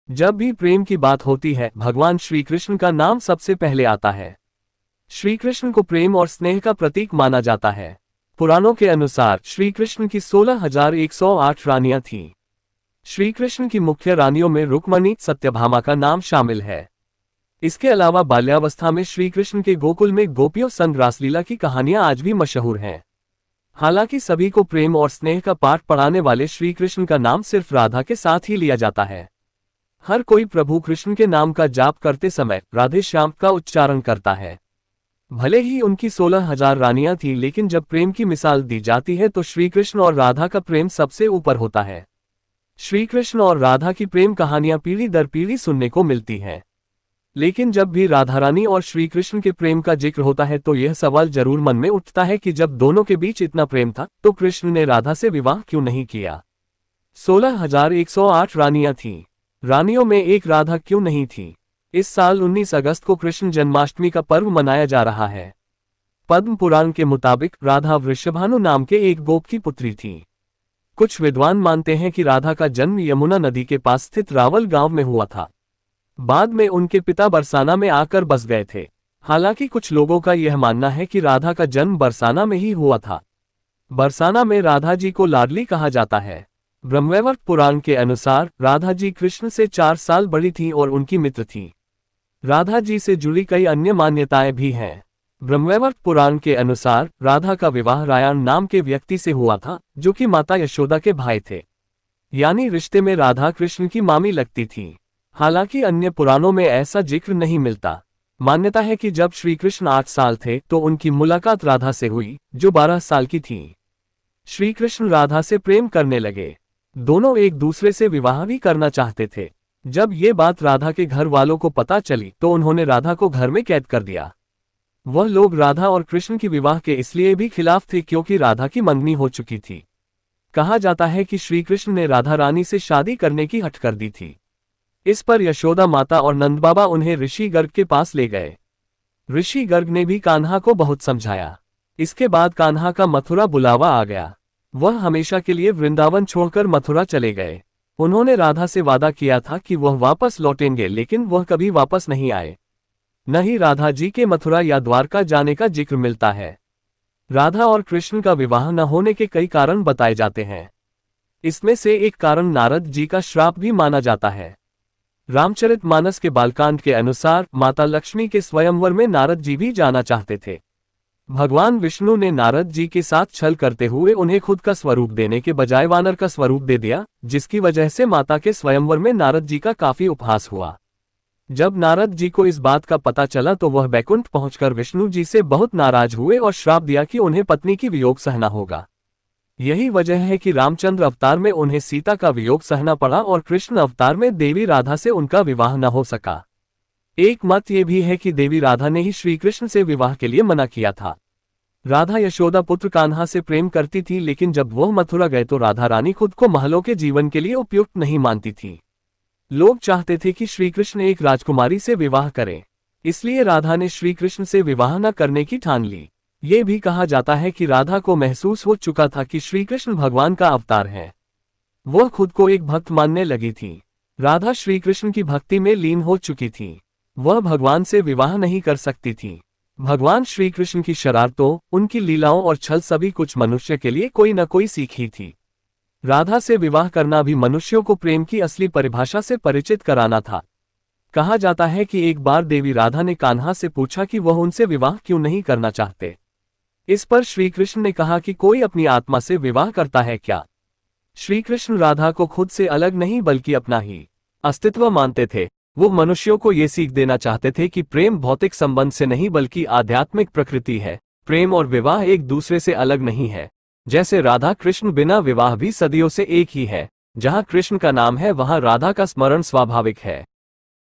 जब भी प्रेम की बात होती है भगवान श्री कृष्ण का नाम सबसे पहले आता है। श्री कृष्ण को प्रेम और स्नेह का प्रतीक माना जाता है। पुराणों के अनुसार श्री कृष्ण की 16,108 रानियां थीं। श्री कृष्ण की मुख्य रानियों में रुक्मणी, सत्यभामा का नाम शामिल है। इसके अलावा बाल्यावस्था में श्री कृष्ण के गोकुल में गोपियों संग रासलीला की कहानियां आज भी मशहूर हैं। हालांकि सभी को प्रेम और स्नेह का पाठ पढ़ाने वाले श्री कृष्ण का नाम सिर्फ राधा के साथ ही लिया जाता है। हर कोई प्रभु कृष्ण के नाम का जाप करते समय राधे श्याम का उच्चारण करता है। भले ही उनकी 16,000 रानियां थीं, लेकिन जब प्रेम की मिसाल दी जाती है तो श्री कृष्ण और राधा का प्रेम सबसे ऊपर होता है। श्री कृष्ण और राधा की प्रेम कहानियां पीढ़ी दर पीढ़ी सुनने को मिलती हैं। लेकिन जब भी राधा रानी और श्री कृष्ण के प्रेम का जिक्र होता है तो यह सवाल जरूर मन में उठता है कि जब दोनों के बीच इतना प्रेम था तो कृष्ण ने राधा से विवाह क्यों नहीं किया। 16,108 रानियां थीं। रानियों में एक राधा क्यों नहीं थी। इस साल 19 अगस्त को कृष्ण जन्माष्टमी का पर्व मनाया जा रहा है। पद्म पुराण के मुताबिक राधा वृषभानु नाम के एक गोप की पुत्री थी। कुछ विद्वान मानते हैं कि राधा का जन्म यमुना नदी के पास स्थित रावल गांव में हुआ था। बाद में उनके पिता बरसाना में आकर बस गए थे। हालांकि कुछ लोगों का यह मानना है कि राधा का जन्म बरसाना में ही हुआ था। बरसाना में राधा जी को लाडली कहा जाता है। ब्रह्मवैवर्त पुराण के अनुसार राधा जी कृष्ण से 4 साल बड़ी थीं और उनकी मित्र थीं। राधा जी से जुड़ी कई अन्य मान्यताएं भी हैं। ब्रह्मवैवर्त पुराण के अनुसार राधा का विवाह रायण नाम के व्यक्ति से हुआ था, जो कि माता यशोदा के भाई थे, यानी रिश्ते में राधा कृष्ण की मामी लगती थी। हालांकि अन्य पुराणों में ऐसा जिक्र नहीं मिलता। मान्यता है कि जब श्री कृष्ण 8 साल थे तो उनकी मुलाकात राधा से हुई, जो 12 साल की थी। श्री कृष्ण राधा से प्रेम करने लगे। दोनों एक दूसरे से विवाह भी करना चाहते थे। जब ये बात राधा के घर वालों को पता चली तो उन्होंने राधा को घर में कैद कर दिया। वह लोग राधा और कृष्ण की विवाह के इसलिए भी खिलाफ थे क्योंकि राधा की मंगनी हो चुकी थी। कहा जाता है कि श्री कृष्ण ने राधा रानी से शादी करने की हठ कर दी थी। इस पर यशोदा माता और नंद बाबा उन्हें ऋषि गर्ग के पास ले गए। ऋषि गर्ग ने भी कान्हा को बहुत समझाया। इसके बाद कान्हा का मथुरा बुलावा आ गया। वह हमेशा के लिए वृंदावन छोड़कर मथुरा चले गए। उन्होंने राधा से वादा किया था कि वह वापस लौटेंगे, लेकिन वह कभी वापस नहीं आए। न ही राधा जी के मथुरा या द्वारका जाने का जिक्र मिलता है। राधा और कृष्ण का विवाह न होने के कई कारण बताए जाते हैं। इसमें से एक कारण नारद जी का श्राप भी माना जाता है। रामचरितमानस के बालकांड के अनुसार माता लक्ष्मी के स्वयंवर में नारद जी भी जाना चाहते थे। भगवान विष्णु ने नारद जी के साथ छल करते हुए उन्हें खुद का स्वरूप देने के बजाय वानर का स्वरूप दे दिया, जिसकी वजह से माता के स्वयंवर में नारद जी का काफी उपहास हुआ। जब नारद जी को इस बात का पता चला तो वह बैकुंठ पहुंचकर विष्णु जी से बहुत नाराज हुए और श्राप दिया कि उन्हें पत्नी की वियोग सहना होगा। यही वजह है कि रामचंद्र अवतार में उन्हें सीता का वियोग सहना पड़ा और कृष्ण अवतार में देवी राधा से उनका विवाह न हो सका। एक मत ये भी है कि देवी राधा ने ही श्री कृष्ण से विवाह के लिए मना किया था। राधा यशोदा पुत्र कान्हा से प्रेम करती थी, लेकिन जब वह मथुरा गए तो राधा रानी खुद को महलों के जीवन के लिए उपयुक्त नहीं मानती थी। लोग चाहते थे कि श्री कृष्ण एक राजकुमारी से विवाह करें, इसलिए राधा ने श्री कृष्ण से विवाह न करने की ठान ली। ये भी कहा जाता है कि राधा को महसूस हो चुका था कि श्री कृष्ण भगवान का अवतार है। वह खुद को एक भक्त मानने लगी थी। राधा श्री कृष्ण की भक्ति में लीन हो चुकी थी। वह भगवान से विवाह नहीं कर सकती थी। भगवान श्री कृष्ण की शरारतों, उनकी लीलाओं और छल सभी कुछ मनुष्य के लिए कोई न कोई सीख ही थी। राधा से विवाह करना भी मनुष्यों को प्रेम की असली परिभाषा से परिचित कराना था। कहा जाता है कि एक बार देवी राधा ने कान्हा से पूछा कि वह उनसे विवाह क्यों नहीं करना चाहते। इस पर श्री कृष्ण ने कहा कि कोई अपनी आत्मा से विवाह करता है क्या। श्री कृष्ण राधा को खुद से अलग नहीं बल्कि अपना ही अस्तित्व मानते थे। वो मनुष्यों को ये सीख देना चाहते थे कि प्रेम भौतिक संबंध से नहीं बल्कि आध्यात्मिक प्रकृति है। प्रेम और विवाह एक दूसरे से अलग नहीं है। जैसे राधा कृष्ण बिना विवाह भी सदियों से एक ही है। जहाँ कृष्ण का नाम है वहाँ राधा का स्मरण स्वाभाविक है।